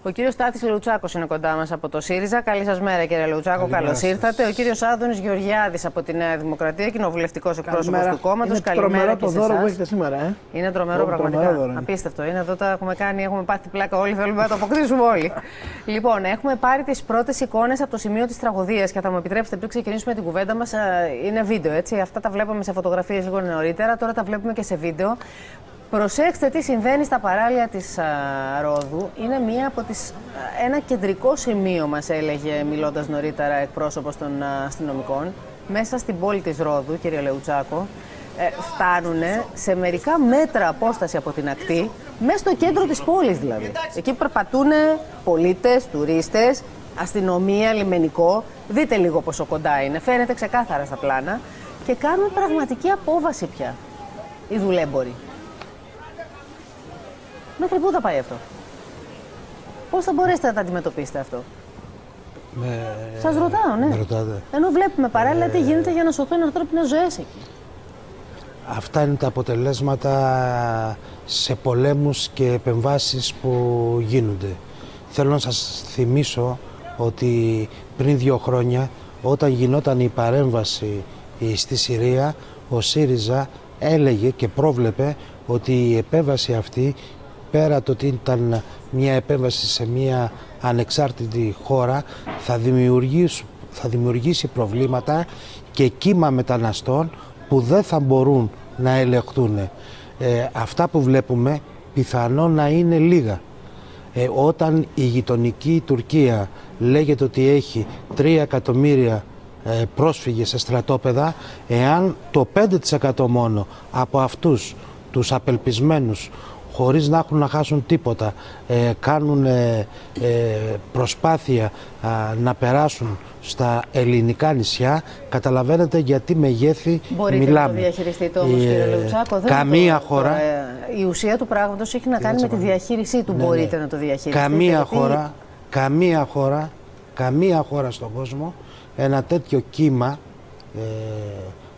Ο κύριος Στάθης Λεουτσάκος είναι κοντά μας από το ΣΥΡΙΖΑ. Καλή σας μέρα, κύριε Λεουτσάκο. Καλώς ήρθατε. Ο κύριος Άδωνης Γεωργιάδης από τη Νέα Δημοκρατία, κοινοβουλευτικός εκπρόσωπος του κόμματος. Καλημέρα και σε εσάς. Το δώρο που έχετε σήμερα, Είναι τρομερό, πραγματικά. Απίστευτο. Είναι εδώ, τα έχουμε κάνει, έχουμε πάθει πλάκα όλοι. Θέλουμε να το αποκτήσουμε όλοι. Λοιπόν, έχουμε πάρει τις πρώτες εικόνες από το σημείο της τραγωδίας και θα μου επιτρέψετε πριν ξεκινήσουμε την κουβέντα μας. Είναι βίντεο, έτσι. Αυτά τα βλέπαμε σε φωτογραφίες λίγο νωρίτερα. Τώρα τα βλέπουμε και σε βίντεο. Προσέξτε τι συμβαίνει στα παράλια της Ρόδου. Είναι ένα κεντρικό σημείο, μας έλεγε μιλώντας νωρίτερα εκπρόσωπος των αστυνομικών, μέσα στην πόλη της Ρόδου, κύριε Λεουτσάκο. Φτάνουν σε μερικά μέτρα απόσταση από την ακτή, μέσα στο κέντρο της πόλης δηλαδή. Εκεί περπατούν πολίτες, τουρίστες, αστυνομία, λιμενικό. Δείτε λίγο πόσο κοντά είναι, φαίνεται ξεκάθαρα στα πλάνα. Και κάνουν πραγματική απόβαση πια οι δουλέμποροι. Μέχρι πού θα πάει αυτό? Πώς θα μπορέσετε να τα αντιμετωπίσετε αυτό? Σας ρωτάω, ναι. Ενώ βλέπουμε παράλληλα τι γίνεται για να σωθούν ανθρώπινες ζωές εκεί. Αυτά είναι τα αποτελέσματα σε πολέμους και επεμβάσεις που γίνονται. Θέλω να σας θυμίσω ότι πριν 2 χρόνια, όταν γινόταν η παρέμβαση στη Συρία, ο ΣΥΡΙΖΑ έλεγε και πρόβλεπε ότι η επέμβαση αυτή, πέρα το ότι ήταν μια επέμβαση σε μια ανεξάρτητη χώρα, θα δημιουργήσει προβλήματα και κύμα μεταναστών που δεν θα μπορούν να ελεγχθούν. Αυτά που βλέπουμε πιθανόν να είναι λίγα. Όταν η γειτονική Τουρκία λέγεται ότι έχει 3 εκατομμύρια πρόσφυγες σε στρατόπεδα, εάν το 5% μόνο από αυτούς τους απελπισμένους, χωρίς να έχουν να χάσουν τίποτα, κάνουν προσπάθεια να περάσουν στα ελληνικά νησιά, καταλαβαίνετε γιατί μεγέθη μπορείτε μιλάμε. Μπορείτε να το διαχειριστείτε όμως, κύριε Λεουτσάκο? Καμία χώρα. Η ουσία του πράγματος έχει να κάνει με τη διαχείρισή του. Ναι, μπορείτε να το διαχειριστείτε? Καμία χώρα στον κόσμο ένα τέτοιο κύμα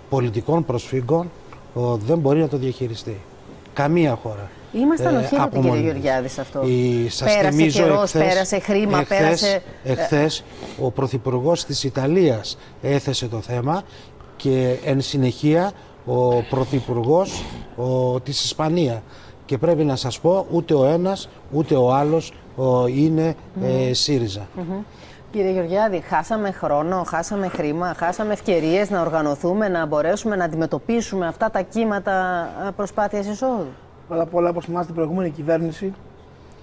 πολιτικών προσφύγων δεν μπορεί να το διαχειριστεί. Καμία χώρα. Ήμασταν οχύρωτοι, κύριε Γεωργιάδη, σε αυτό. Πέρασε καιρός, πέρασε χρήμα, πέρασε... Εχθές ο Πρωθυπουργός της Ιταλίας έθεσε το θέμα και εν συνεχεία ο Πρωθυπουργός της Ισπανίας. Και πρέπει να σας πω, ούτε ο ένας ούτε ο άλλος είναι ΣΥΡΙΖΑ. Κύριε Γεωργιάδη, χάσαμε χρόνο, χάσαμε χρήμα, χάσαμε ευκαιρίες να οργανωθούμε, να μπορέσουμε να αντιμετωπίσουμε αυτά τα κύματα προσπάθειας εισόδου. Πρώτα απ' όλα, όπως θυμάστε, η προηγούμενη κυβέρνηση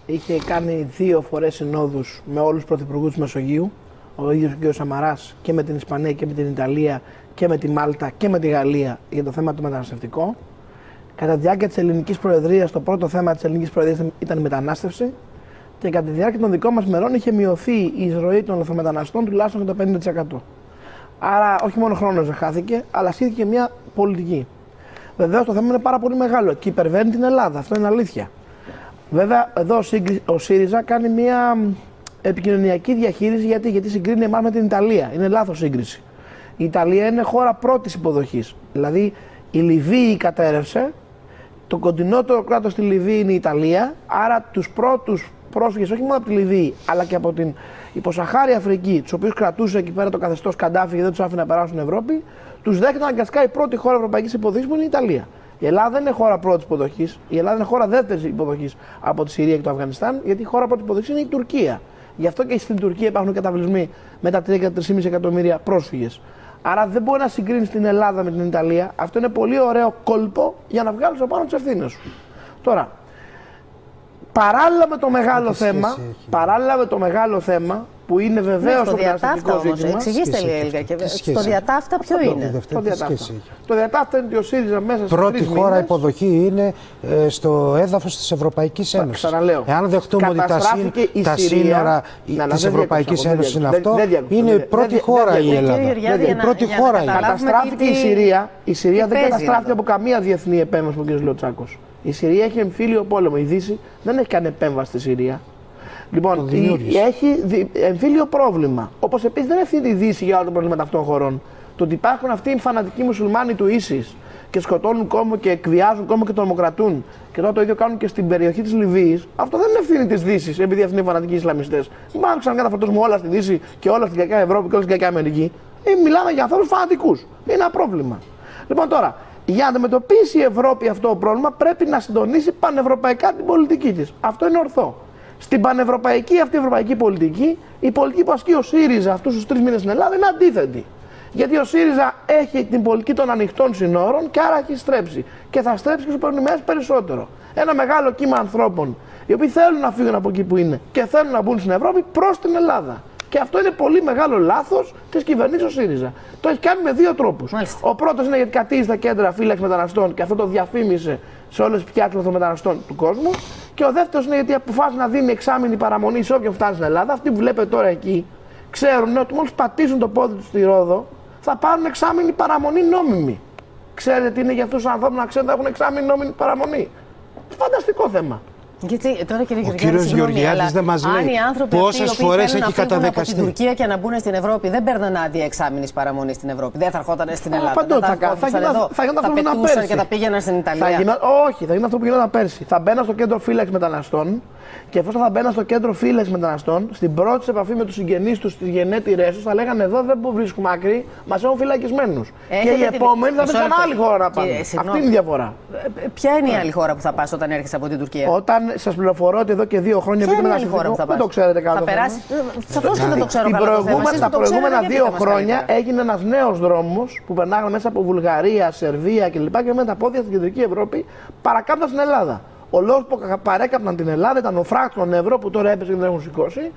είχε κάνει 2 φορές συνόδους με όλους τους πρωθυπουργούς της Μεσογείου, ο ίδιος ο κ. Σαμαράς, και με την Ισπανία και με την Ιταλία και με τη Μάλτα και με τη Γαλλία για το θέμα του μεταναστευτικού. Κατά τη διάρκεια της ελληνικής προεδρίας, το πρώτο θέμα της ελληνικής προεδρίας ήταν η μετανάστευση. Και κατά τη διάρκεια των δικών μας μερών είχε μειωθεί η εισρωή των λαθρομεταναστών τουλάχιστον το 50%. Άρα, όχι μόνο χρόνος δεν χάθηκε, αλλά στήθηκε μια πολιτική. Βεβαίως, το θέμα είναι πάρα πολύ μεγάλο και υπερβαίνει την Ελλάδα. Αυτό είναι αλήθεια. Βέβαια, εδώ ο ΣΥΡΙΖΑ κάνει μια επικοινωνιακή διαχείριση. Γιατί συγκρίνει εμάς με την Ιταλία. Είναι λάθος σύγκριση. Η Ιταλία είναι χώρα πρώτης υποδοχής. Δηλαδή, η Λιβύη κατέρευσε, το κοντινότερο κράτος στη Λιβύη είναι η Ιταλία. Άρα, τους πρώτους πρόσφυγες, όχι μόνο από τη Λιβύη, αλλά και από την υποσαχάρια Αφρική, τους οποίους κρατούσε εκεί πέρα το καθεστώς Καντάφη και δεν τους άφηνε να περάσουν στην Ευρώπη, τους δέχεται αναγκαστικά η πρώτη χώρα ευρωπαϊκής υποδοχής που είναι η Ιταλία. Η Ελλάδα δεν είναι χώρα πρώτης υποδοχής, η Ελλάδα είναι χώρα δεύτερης υποδοχής από τη Συρία και το Αφγανιστάν, γιατί η χώρα πρώτης υποδοχής είναι η Τουρκία. Γι' αυτό και στην Τουρκία υπάρχουν καταβλισμοί με τα 3 και 3,5 εκατομμύρια πρόσφυγες. Άρα δεν μπορεί να συγκρίνει την Ελλάδα με την Ιταλία. Αυτό είναι πολύ ωραίο κόλπο για να βγάλεις από πάνω τις ευθύνες σου. Τώρα, παράλληλα με το μεγάλο θέμα, που είναι βεβαίως το διατάφτα όμως, εξηγήστε λίγα και το διατάφτα ποιο είναι? Το διατάφτα είναι ότι ο ΣΥΡΙΖΑ μέσα σε 3 μήνες... Πρώτη χώρα υποδοχή είναι στο έδαφος της Ευρωπαϊκής Ένωσης. Ξαναλέω, εάν δεχτούμε ότι τα σύνορα της Ευρωπαϊκής Ένωσης είναι αυτό, είναι η πρώτη χώρα η Ελλάδα. Η πρώτη χώρα είναι. Καταστράφηκε η Συρία, δεν καταστράφηκε από καμία διεθνή επέμβαση από τον κ. Λεουτσάκος. Η Συρία έχει εμφύλιο πόλεμο. Η Δύση δεν έχει κάνει επέμβαση στη Συρία. Λοιπόν, έχει εμφύλιο πρόβλημα. Όπως επίσης δεν ευθύνεται η Δύση για όλα τα προβλήματα αυτών των χωρών. Το ότι υπάρχουν αυτοί οι φανατικοί μουσουλμάνοι του ISIS και σκοτώνουν κόμμα και εκβιάζουν κόμμα και τρομοκρατούν. Και τώρα το ίδιο κάνουν και στην περιοχή της Λιβύης. Αυτό δεν είναι ευθύνη της Δύσης, επειδή αυτοί είναι φανατικοί Ισλαμιστές. Δεν μπορούμε να καταφορτώσουμε όλα στη Δύση και όλα στην Κεντρική Ευρώπη και όλα στην Κεντρική Αμερική. Μιλάμε για ανθρώπους φανατικούς. Είναι ένα πρόβλημα. Λοιπόν, τώρα, για να αντιμετωπίσει η Ευρώπη αυτό το πρόβλημα, πρέπει να συντονίσει πανευρωπαϊκά την πολιτική της. Αυτό είναι ορθό. Στην πανευρωπαϊκή αυτή ευρωπαϊκή πολιτική, η πολιτική που ασκεί ο ΣΥΡΙΖΑ αυτούς τους 3 μήνες στην Ελλάδα είναι αντίθετη. Γιατί ο ΣΥΡΙΖΑ έχει την πολιτική των ανοιχτών συνόρων και άρα έχει στρέψει. Και θα στρέψει και στους επόμενους μήνες περισσότερο. Ένα μεγάλο κύμα ανθρώπων, οι οποίοι θέλουν να φύγουν από εκεί που είναι και θέλουν να μπουν στην Ευρώπη προς την Ελλάδα. Και αυτό είναι πολύ μεγάλο λάθος της κυβερνήσεως ΣΥΡΙΖΑ. Το έχει κάνει με 2 τρόπους. Ο πρώτος είναι γιατί κατήζει στα κέντρα φύλαξης μεταναστών και αυτό το διαφήμισε σε όλες τις πτιάξεις των μεταναστών του κόσμου. Και ο δεύτερος είναι γιατί αποφάσισε να δίνει εξάμηνη παραμονή σε όποιον φτάνει στην Ελλάδα. Αυτοί που βλέπετε τώρα εκεί ξέρουν ότι μόλις πατήσουν το πόδι τους στη Ρόδο θα πάρουν εξάμηνη παραμονή νόμιμη. Ξέρετε τι είναι για αυτούς τους ανθρώπους να ξέρουν ότι έχουν εξάμηνη νόμιμη παραμονή. Φανταστικό θέμα. Γιατί τώρα, κύριε ο κύριος Γεωργιάδης δεν μας λέει πόσες φορές έχει καταδικαστεί. Από την Τουρκία και να μπουν στην Ευρώπη δεν παίρνουν άδεια εξάμηνης παραμονή στην Ευρώπη. Δεν θα ερχόταν στην Ελλάδα. Θα πετούσαν και θα πήγαιναν στην Ιταλία. Όχι, θα γίνει αυτό που γινόταν πέρσι. Θα μπαίναν στο κέντρο φύλαξης μεταναστών και εφόσον θα μπαίναν στο κέντρο φύλαξης μεταναστών, στην πρώτη επαφή με τους συγγενείς τους, στις γενέτειρές τους, θα λέγανε εδώ δεν βρίσκουμε άκρη, μας έχουν φυλακισμένους. Και οι επόμενοι θα βρίσκαν άλλη χώρα να πάνε. Αυτή είναι η διαφορά. Ποια είναι η άλλη χώρα που θα πας όταν έρχεσαι από την Τουρκία? Όταν σας πληροφορώ ότι εδώ και 2 χρόνια δεν το ξέρετε καν. Θα περάσει. Σαφώς και δεν το ξέρω. Τα προηγούμενα 2 χρόνια έγινε ένας νέος δρόμος που περνάγανε μέσα από Βουλγαρία, Σερβία κλπ. Και με τα πόδια στην Κεντρική Ευρώπη παρακάμπταν στην Ελλάδα. Ο λόγος που παρέκαπταν την Ελλάδα ήταν ο φράκτος των ευρώ που τώρα έπεσε και δεν έχουν σηκώσει.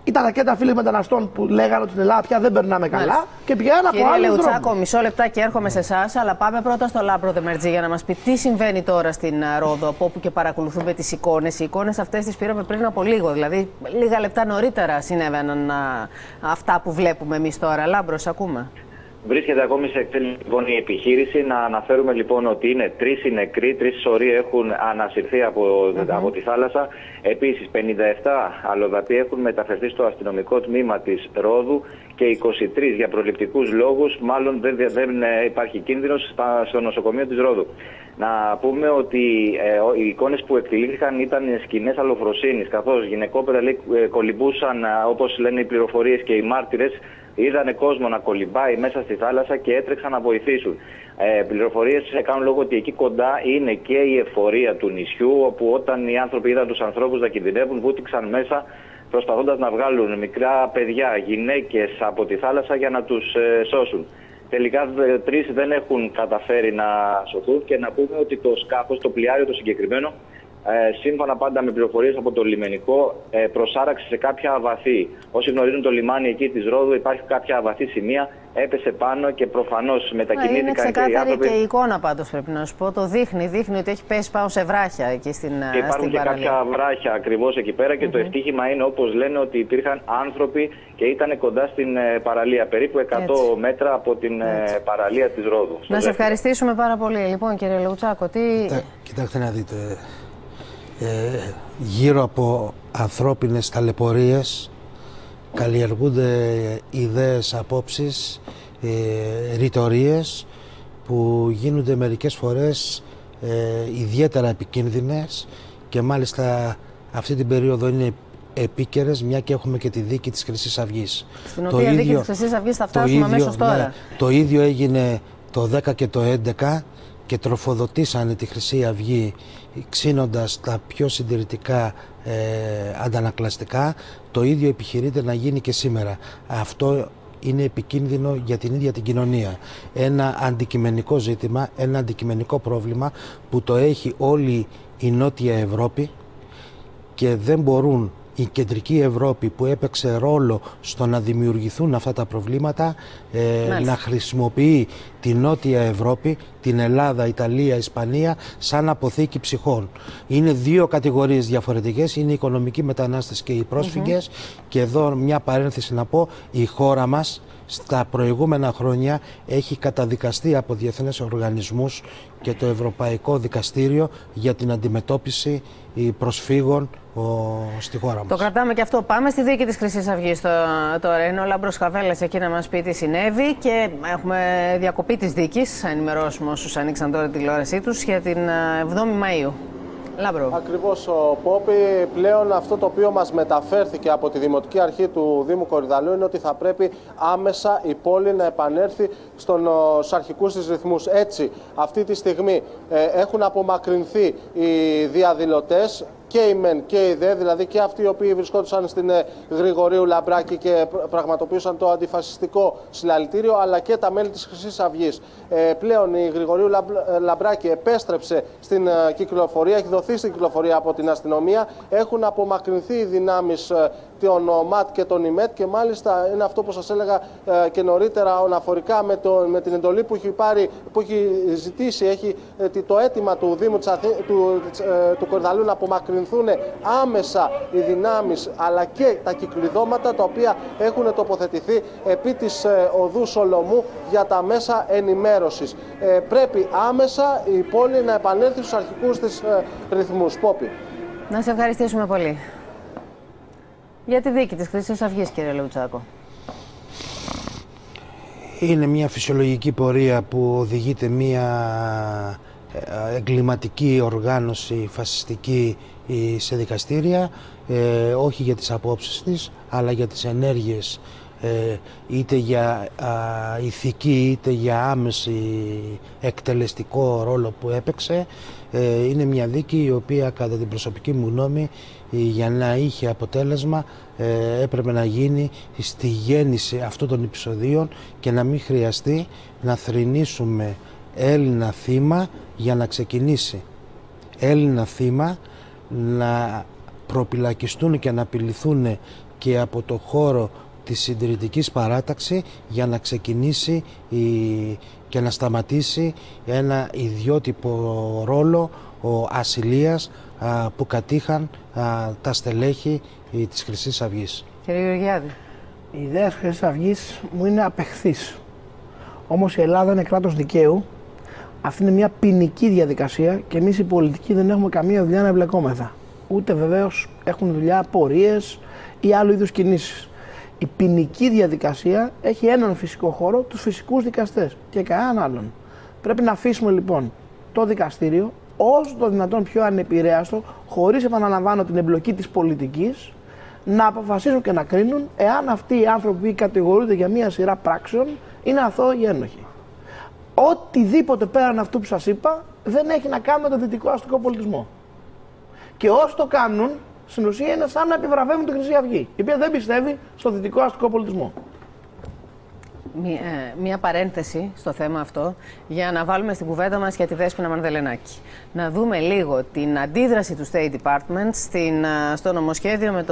Ήταν τα κέντρα φίλοι μεταναστών που λέγανε ότι στην Ελλάδα πια δεν περνάμε καλά και πηγαίναν από άλλους δρόμους. Λεουτσάκο, μισό λεπτάκι έρχομαι σε εσάς, αλλά πάμε πρώτα στο Λάμπρο Δεμερτζή για να μας πει τι συμβαίνει τώρα στην Ρόδο, από όπου και παρακολουθούμε τις εικόνες. Οι εικόνες αυτές τις πήραμε πριν από λίγο, δηλαδή λίγα λεπτά νωρίτερα συνέβαιναν αυτά που βλέπουμε εμείς τώρα. Λάμπρος, ακούμε. Βρίσκεται ακόμη σε εκτέλεση λοιπόν η επιχείρηση. Να αναφέρουμε λοιπόν ότι είναι 3 οι νεκροί, 3 σωροί έχουν ανασυρθεί από τη θάλασσα. Επίσης 57 αλλοδαποί έχουν μεταφερθεί στο αστυνομικό τμήμα της Ρόδου και 23 για προληπτικούς λόγους, μάλλον δεν υπάρχει κίνδυνος στο νοσοκομείο της Ρόδου. Να πούμε ότι οι εικόνες που εκτελήθηκαν ήταν σκηνές αλλοφροσύνης, καθώς γυναικόπαιδα κολυμπούσαν, όπως λένε οι πληροφορίες και οι μάρτυρες, είδανε κόσμο να κολυμπάει μέσα στη θάλασσα και έτρεξαν να βοηθήσουν. Πληροφορίες κάνουν λόγο ότι εκεί κοντά είναι και η εφορία του νησιού, όπου όταν οι άνθρωποι είδαν τους ανθρώπους να κινδυνεύουν, βούτυξαν μέσα προσπαθώντας να βγάλουν μικρά παιδιά, γυναίκες από τη θάλασσα για να τους σώσουν. Τελικά 3 δεν έχουν καταφέρει να σωθούν και να πούμε ότι το σκάφος, το πλοιάριο το συγκεκριμένο, σύμφωνα πάντα με πληροφορίες από το λιμενικό, προσάραξε σε κάποια αβαθή. Όσοι γνωρίζουν το λιμάνι εκεί της Ρόδου, υπάρχει κάποια αβαθή σημεία, έπεσε πάνω και προφανώς μετακινήθηκαν και οι άνθρωποι. Είναι ξεκάθαρη και η εικόνα πάντως, πρέπει να σου πω. Το δείχνει ότι έχει πέσει πάνω σε βράχια εκεί στην παραλία. Και υπάρχουν και κάποια βράχια ακριβώς εκεί πέρα και το ευτύχημα είναι, όπως λένε, ότι υπήρχαν άνθρωποι και ήταν κοντά στην παραλία, περίπου 100 μέτρα από την παραλία της Ρόδου. Να σε ευχαριστήσουμε πάρα πολύ. Λοιπόν, κύριε Λεουτσάκο, κοιτάξτε να δείτε. Γύρω από ανθρώπινες ταλαιπωρίες καλλιεργούνται ιδέες, απόψεις, ρητορίες που γίνονται μερικές φορές ιδιαίτερα επικίνδυνες και μάλιστα αυτή την περίοδο είναι επίκαιρες, μια και έχουμε και τη δίκη της Χρυσής Αυγής. Στην οποία δίκη της Χρυσής Αυγής θα φτάσουμε αμέσως τώρα. Ναι, το ίδιο έγινε το 10 και το 11 και τροφοδοτήσανε τη Χρυσή Αυγή ξύνοντας τα πιο συντηρητικά αντανακλαστικά. Το ίδιο επιχειρείται να γίνει και σήμερα. Αυτό είναι επικίνδυνο για την ίδια την κοινωνία. Ένα αντικειμενικό ζήτημα, ένα αντικειμενικό πρόβλημα που το έχει όλη η Νότια Ευρώπη και δεν μπορούν η Κεντρική Ευρώπη που έπαιξε ρόλο στο να δημιουργηθούν αυτά τα προβλήματα να χρησιμοποιεί την Νότια Ευρώπη, την Ελλάδα, Ιταλία, Ισπανία σαν αποθήκη ψυχών. Είναι 2 κατηγορίες διαφορετικές, είναι οι οικονομικοί μετανάστες και οι πρόσφυγες και εδώ μια παρένθεση να πω, η χώρα μας στα προηγούμενα χρόνια έχει καταδικαστεί από διεθνείς οργανισμούς και το Ευρωπαϊκό Δικαστήριο για την αντιμετώπιση προσφύγων στη χώρα μας. Το κρατάμε και αυτό. Πάμε στη δίκη της Χρυσής Αυγής τώρα. Είναι ο Λάμπρος Χαβέλας εκεί να μας πει τι συνέβη και έχουμε διακοπή της δίκης. Θα ενημερώσουμε όσους ανοίξαν τώρα τη τηλεόρασή τους για την 7η Μαΐου. Λάμπρο. Ακριβώς, Πόπη. Πλέον αυτό το οποίο μας μεταφέρθηκε από τη Δημοτική Αρχή του Δήμου Κορυδαλλού είναι ότι θα πρέπει άμεσα η πόλη να επανέλθει στους αρχικούς της ρυθμούς. Έτσι, αυτή τη στιγμή έχουν απομακρυνθεί οι διαδηλωτές, και οι ΜΕΝ και οι ΔΕ, δηλαδή και αυτοί οι οποίοι βρισκόντουσαν στην Γρηγορίου Λαμπράκη και πραγματοποιούσαν το αντιφασιστικό συλλαλητήριο, αλλά και τα μέλη της Χρυσής Αυγής. Πλέον η Γρηγορίου Λαμπράκη επέστρεψε στην κυκλοφορία, έχει δοθεί στην κυκλοφορία από την αστυνομία, έχουν απομακρυνθεί οι δυνάμεις των ΜΑΤ και των ΙΜΕΤ και μάλιστα είναι αυτό που σας έλεγα και νωρίτερα αναφορικά με την εντολή που έχει ζητήσει, έχει το αίτημα του Δήμου του Κορυδαλλού να απομακρυνθούν άμεσα οι δυνάμεις αλλά και τα κυκλειδώματα τα οποία έχουν τοποθετηθεί επί της οδού Σολομού για τα μέσα ενημέρωσης. Πρέπει άμεσα η πόλη να επανέλθει στους αρχικούς της ρυθμούς. Πόπη. Να σε ευχαριστήσουμε πολύ. Για τη δίκη της Χρυσής Αυγής, κύριε Λεουτσάκο. Είναι μια φυσιολογική πορεία που οδηγείται μια εγκληματική οργάνωση φασιστική σε δικαστήρια, όχι για τις απόψεις της, αλλά για τις ενέργειες, είτε για ηθική είτε για άμεση εκτελεστικό ρόλο που έπαιξε. Είναι μια δίκη η οποία κατά την προσωπική μου γνώμη, για να είχε αποτέλεσμα, έπρεπε να γίνει στη γέννηση αυτών των επεισοδίων και να μην χρειαστεί να θρηνήσουμε Έλληνα θύμα για να ξεκινήσει. Έλληνα θύμα να προπυλακιστούν και να απειληθούν και από το χώρο της συντηρητικής παράταξης για να ξεκινήσει και να σταματήσει ένα ιδιότυπο ρόλο ασυλίας που κατήχαν τα στελέχη της Χρυσής Αυγής. Κύριε Γεωργιάδη. Η ιδέα της Χρυσής Αυγής μου είναι απεχθής. Όμως η Ελλάδα είναι κράτος δικαίου. Αυτή είναι μια ποινική διαδικασία και εμείς οι πολιτικοί δεν έχουμε καμία δουλειά να εμπλεκόμεθα. Ούτε βεβαίως έχουν δουλειά πορείες ή άλλου είδους κινήσεις. Η ποινική διαδικασία έχει έναν φυσικό χώρο, τους φυσικούς δικαστές και κανέναν άλλον. Πρέπει να αφήσουμε λοιπόν το δικαστήριο όσο το δυνατόν πιο ανεπηρέαστο, χωρίς, επαναλαμβάνω, την εμπλοκή της πολιτικής, να αποφασίσουν και να κρίνουν εάν αυτοί οι άνθρωποι που κατηγορούνται για μία σειρά πράξεων είναι αθώοι ή ένοχοι. Οτιδήποτε πέραν αυτού που σας είπα δεν έχει να κάνει με τον δυτικό αστικό πολιτισμό. Και όσοι το κάνουν, στην ουσία είναι σαν να επιβραβεύουν τη Χρυσή Αυγή, η οποία δεν πιστεύει στο δυτικό αστικό πολιτισμό. Μία παρένθεση στο θέμα αυτό για να βάλουμε στην κουβέντα μας για τη Δέσποινα Μανδελενάκη. Να δούμε λίγο την αντίδραση του State Department στο νομοσχέδιο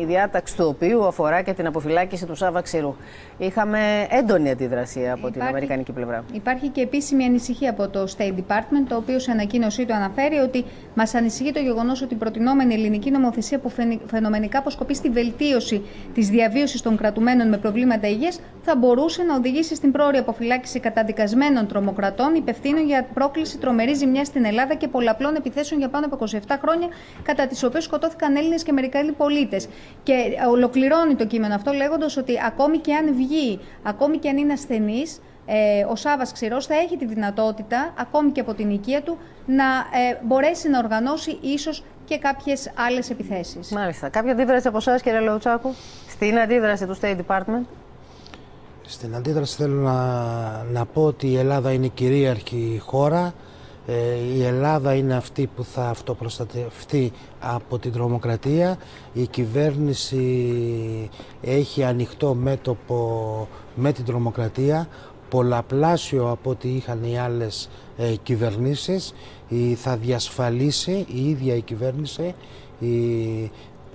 η διάταξη του οποίου αφορά και την αποφυλάκηση του Σάβα Ξηρού. Είχαμε έντονη αντίδραση από την αμερικανική πλευρά. Υπάρχει και επίσημη ανησυχία από το State Department, το οποίο σε ανακοίνωσή του αναφέρει ότι μας ανησυχεί το γεγονός ότι η προτινόμενη ελληνική νομοθεσία που φαινομενικά αποσκοπεί στη βελτίωση της διαβίωσης των κρατουμένων με προβλήματα υγείας θα μπορούσε να οδηγήσει στην πρόωρη αποφυλάκηση καταδικασμένων τρομοκρατών υπευθύνων για πρόκληση τρομερής ζημιάς στην Ελλάδα και πολλαπλών επιθέσεων για πάνω από 27 χρόνια, κατά τις οποίες σκοτώθηκαν Έλληνες και Αμερικανοί πολίτες. Και ολοκληρώνει το κείμενο αυτό λέγοντας ότι ακόμη και αν βγει, ακόμη και αν είναι ασθενής, ο Σάβας Ξηρός θα έχει τη δυνατότητα, ακόμη και από την οικία του, να μπορέσει να οργανώσει ίσως και κάποιες άλλες επιθέσεις. Μάλιστα. Κάποια αντίδραση από εσάς, κύριε Λεουτσάκου, στην αντίδραση του State Department? Στην αντίδραση θέλω να πω ότι η Ελλάδα είναι κυρίαρχη χώρα. Η Ελλάδα είναι αυτή που θα αυτοπροστατευτεί από την τρομοκρατία. Η κυβέρνηση έχει ανοιχτό μέτωπο με την τρομοκρατία, πολλαπλάσιο από ό,τι είχαν οι άλλες κυβερνήσεις. Θα διασφαλίσει η ίδια η κυβέρνηση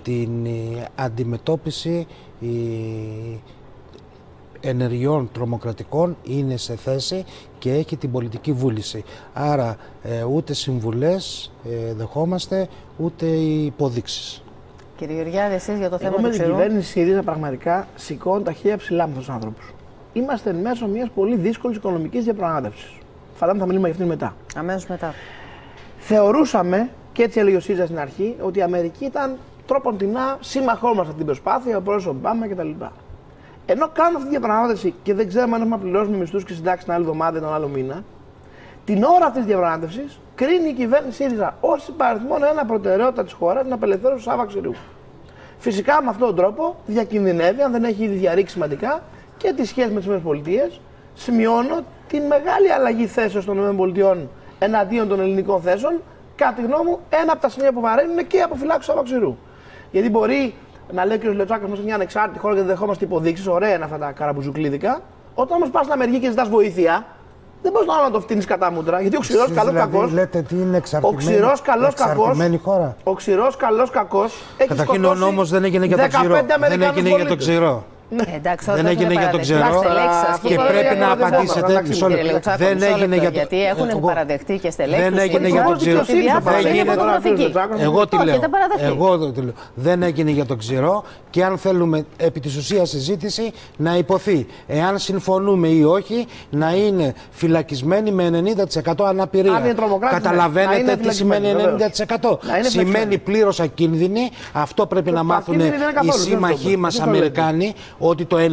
την αντιμετώπιση ενεργειών τρομοκρατικών, είναι σε θέση και έχει την πολιτική βούληση. Άρα ούτε συμβουλές δεχόμαστε, ούτε υποδείξεις. Κύριε Γεωργιάδη, εσείς για το θέμα του Ξηρού? Η κυβέρνηση ΣΥΡΙΖΑ πραγματικά σηκώνει τα χέρια ψηλά με τους άνθρωπους. είμαστε εν μέσω μιας πολύ δύσκολης οικονομικής διαπραγμάτευσης. Φαντάζομαι θα μιλήσουμε για αυτήν μετά. Αμέσως μετά. Θεωρούσαμε, και έτσι έλεγε ο ΣΥΡΙΖΑ στην αρχή, ότι η Αμερική ήταν τρόποντινά σύμμαχό μας αυτή την προσπάθεια, ο πρόεδρος Ομπάμα κτλ. Ενώ κάνουμε αυτή τη διαπραγμάτευση και δεν ξέρουμε αν έχουμε να πληρώσουμε μισθούς και συντάξεις την άλλη εβδομάδα ή τον άλλο μήνα, την ώρα αυτής της διαπραγμάτευσης κρίνει η κυβέρνηση ΣΥΡΙΖΑ ως υπαριθμόν ένα προτεραιότητα της χώρας την απελευθέρωση του Σάβα Ξηρού. Φυσικά με αυτόν τον τρόπο διακινδυνεύει, αν δεν έχει ήδη διαρρήξει σημαντικά, και τις σχέσεις με τις ΗΠΑ. Σημειώνω την μεγάλη αλλαγή θέσεων των ΗΠΑ εναντίον των ελληνικών θέσεων. Κατά τη γνώμη μου, ένα από τα σημεία που βαραίνουν είναι και η αποφυλάξη του Σάβα Ξηρού. Γιατί μπορεί να λέει ο κ. Λεωτσάκος, είμαστε μια ανεξάρτητη χώρα και δεν δεχόμαστε υποδείξεις, ωραία είναι αυτά τα καραμπουζουκλίδικα. Όταν όμως πας στην Αμερική και ζητάς βοήθεια, δεν μπορείς να το φτύνεις κατά μούτρα. Γιατί ο ξηρός καλός κακός. Λέτε τι είναι εξαρτημένη χώρα. Ο ξηρός καλός κακός. Καταρχήν ο νόμος δεν έγινε για τον ξηρό. Δεν έγινε για τον ξηρό. Εντάξει, δεν έγινε για τον ξηρό και πρέπει να απαντήσετε. Δεν έγινε για τον γιατί έχουν παραδεχτεί και στελέχους. Δεν έγινε για τον ξηρό. Εγώ τι λέω. Δεν έγινε για τον ξηρό και αν θέλουμε επί της ουσίας συζήτηση να υποθεί. Εάν συμφωνούμε ή όχι, να είναι φυλακισμένοι με 90% αναπηρία. Καταλαβαίνετε τι σημαίνει 90%. Σημαίνει πλήρως ακίνδυνοι. Αυτό πρέπει να μάθουν οι σύμμαχοί μας Αμερικάνοι. Ότι το 90%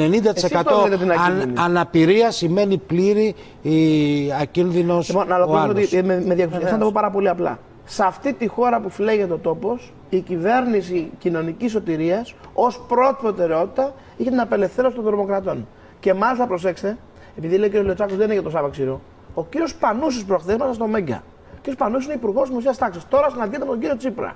αναπηρία σημαίνει πλήρη ακίνδυνος ο άλλος. Με διακοσμητές θα το πω πάρα πολύ απλά. Σε αυτή τη χώρα που φλέγεται ο τόπος, η κυβέρνηση κοινωνικής σωτηρίας ως πρώτη προτεραιότητα είχε την απελευθέρωση των τρομοκρατών. Και μάλιστα προσέξτε, επειδή λέει ο κ. Λεωτσάκος δεν είναι για το Σάβα Ξηρό, ο κ. Πανούσης προχθές μας στο Μέγκα. Ο κ. Πανούσης είναι υπουργός δημοσίας τάξης. Τώρα συναντιέται με τον κ. Τσίπρα.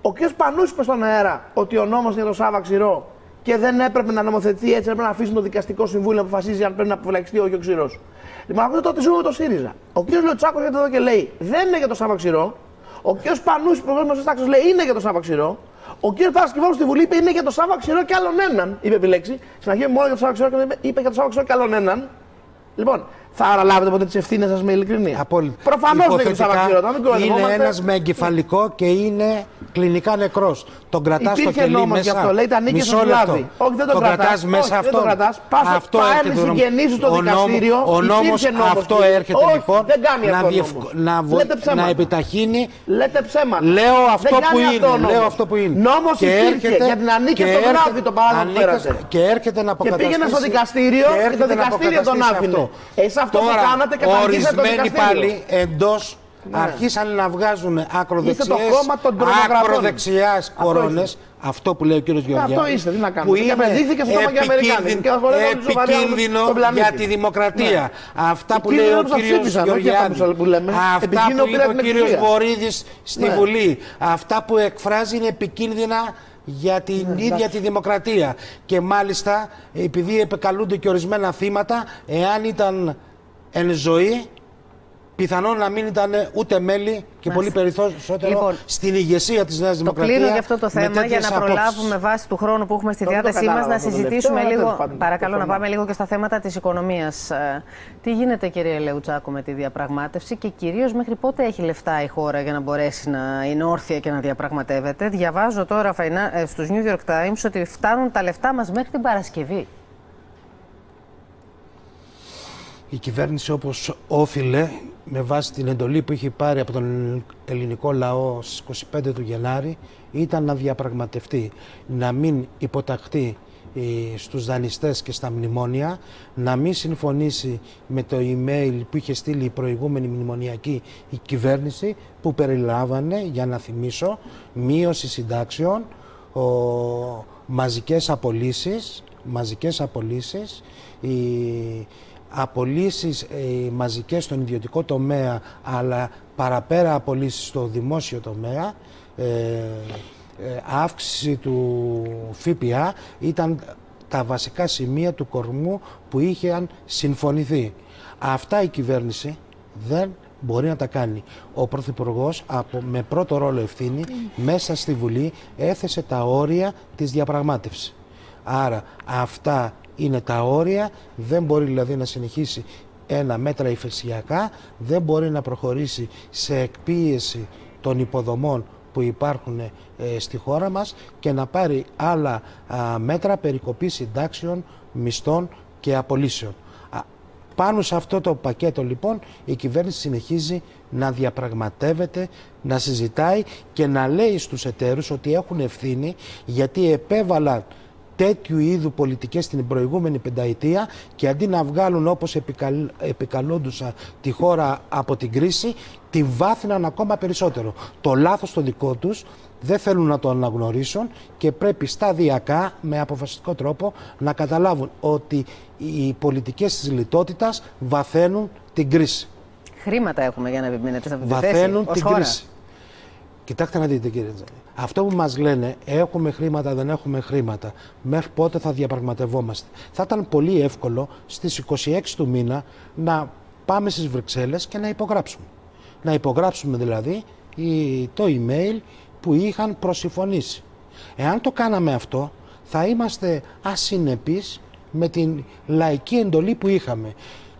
Ο κ. Πανούσης είπε στον αέρα ότι ο νόμος για το Σάβα Ξηρό και δεν έπρεπε να νομοθετεί έτσι, έπρεπε να αφήσουν το δικαστικό συμβούλιο να αποφασίζει αν πρέπει να αποφυλακιστεί όχι ο ξηρός. Λοιπόν, αυτό το ζούμε με το ΣΥΡΙΖΑ. Ο κ. Λεωτσάκος έρχεται εδώ και λέει δεν είναι για το Σάβα Ξηρό. Ο κ. Πανούσης, υπουργός δημοσίας τάξης, λέει είναι για το Σάβα Ξηρό. Ο κ. Παρασκευόπουλος στη Βουλή είπε είναι για το Σάβα Ξηρό και άλλον έναν. Είπε επιλέξει. Στην αρχή μόνο για το Σάβα Ξηρό και είπε για το Σάβα Ξηρό και άλλον έναν. Λοιπόν, θα αναλάβετε ποτέ τις ευθύνες σας με ειλικρινία? Απόλυτα. Προφανώς δεν είναι το Σάβα Ξηρό. Είναι ένας με εγκεφαλικό και είναι κλινικά νεκρός. Τον κρατάς στο κελί μέσα. Αυτό, λέει, τα νίκη στο λάδι. Όχι, δεν τον κρατάς μέσα αυτό. Αυτό έρχεται συγγενείς στο δικαστήριο. Ο νόμος αυτό έρχεται λοιπόν να επιταχύνει. Λέτε ψέματα. Λέω αυτό που είναι. Νόμος υπήρχε για την ανίκη στο λάδι το παράδειγμα που φέρατε. Και έρχεται να αποκαταστήσει. Και πήγαινε στο δικαστήριο και το δικαστήριο τον άφηνε. Εσείς αυτό που κάνατε καταργήσατε το δικαστήριο. Ορισμένοι πάλι εντός αρχίσαν να βγάζουν ακροδεξιάς κορώνες. Αυτό που λέει ο κύριος Γεωργιάδης. Αυτό είστε, τι να κάνουμε. Που είναι επικίνδυνο για τη δημοκρατία. Αυτά που λέει ο κύριος Γεωργιάδης. Αυτά που είπε ο κύριος Βορίδης στη Βουλή. Αυτά που εκφράζει είναι επικίνδυνα για την ίδια τη δημοκρατία. Και μάλιστα, επειδή επεκαλούνται και ορισμένα θύματα, εάν ήταν εν ζωή, πιθανόν να μην ήταν ούτε μέλη και πολύ περισσότερο στην ηγεσία της Νέας Δημοκρατίας. Το κλείνω για αυτό το θέμα για να προλάβουμε βάσει του χρόνου που έχουμε στη διάθεσή μας να συζητήσουμε λίγο. Παρακαλώ να πάμε λίγο και στα θέματα της οικονομίας. Τι γίνεται, κύριε Λεωτσάκο, με τη διαπραγμάτευση και κυρίως μέχρι πότε έχει λεφτά η χώρα για να μπορέσει να είναι όρθια και να διαπραγματεύεται? Διαβάζω τώρα στους New York Times ότι φτάνουν τα λεφτά μας μέχρι την Παρασκευή. Η κυβέρνηση, όπως όφιλε, με βάση την εντολή που είχε πάρει από τον ελληνικό λαό στις 25 του Γενάρη, ήταν να διαπραγματευτεί, να μην υποταχθεί στους δανειστές και στα μνημόνια, να μην συμφωνήσει με το email που είχε στείλει η προηγούμενη μνημονιακή η κυβέρνηση, που περιλάμβανε, για να θυμίσω, μείωση συντάξεων, μαζικές απολύσεις, απολύσεις μαζικές στον ιδιωτικό τομέα, αλλά παραπέρα απολύσεις στο δημόσιο τομέα, αύξηση του ΦΠΑ, ήταν τα βασικά σημεία του κορμού που είχαν συμφωνηθεί. Αυτά η κυβέρνηση δεν μπορεί να τα κάνει. Ο Πρωθυπουργός με πρώτο ρόλο ευθύνη μέσα στη Βουλή έθεσε τα όρια της διαπραγμάτευσης. Άρα αυτά είναι τα όρια, δεν μπορεί δηλαδή να συνεχίσει ένα μέτρα υφεσιακά, δεν μπορεί να προχωρήσει σε εκπίεση των υποδομών που υπάρχουν στη χώρα μας και να πάρει άλλα μέτρα περικοπής συντάξεων, μισθών και απολύσεων. Πάνω σε αυτό το πακέτο λοιπόν η κυβέρνηση συνεχίζει να διαπραγματεύεται, να συζητάει και να λέει στους εταίρους ότι έχουν ευθύνη γιατί επέβαλαν τέτοιου είδου πολιτικές στην προηγούμενη πενταετία και αντί να βγάλουν όπως επικαλούντουσαν τη χώρα από την κρίση, τη βάθυναν ακόμα περισσότερο. Το λάθος το δικό τους δεν θέλουν να το αναγνωρίσουν και πρέπει σταδιακά, με αποφασιστικό τρόπο, να καταλάβουν ότι οι πολιτικές της λιτότητας βαθαίνουν την κρίση. Χρήματα έχουμε για να επιμείνετε σε αυτή τη θέση. Βαθαίνουν την κρίση. Κοιτάξτε να δείτε, κύριε Τζανή. Αυτό που μας λένε, έχουμε χρήματα, δεν έχουμε χρήματα, μέχρι πότε θα διαπραγματευόμαστε. Θα ήταν πολύ εύκολο στις 26 του μήνα να πάμε στις Βρυξέλλες και να υπογράψουμε. Να υπογράψουμε δηλαδή το email που είχαν προσυμφωνήσει. Εάν το κάναμε αυτό, θα είμαστε ασυνεπείς με την λαϊκή εντολή που είχαμε.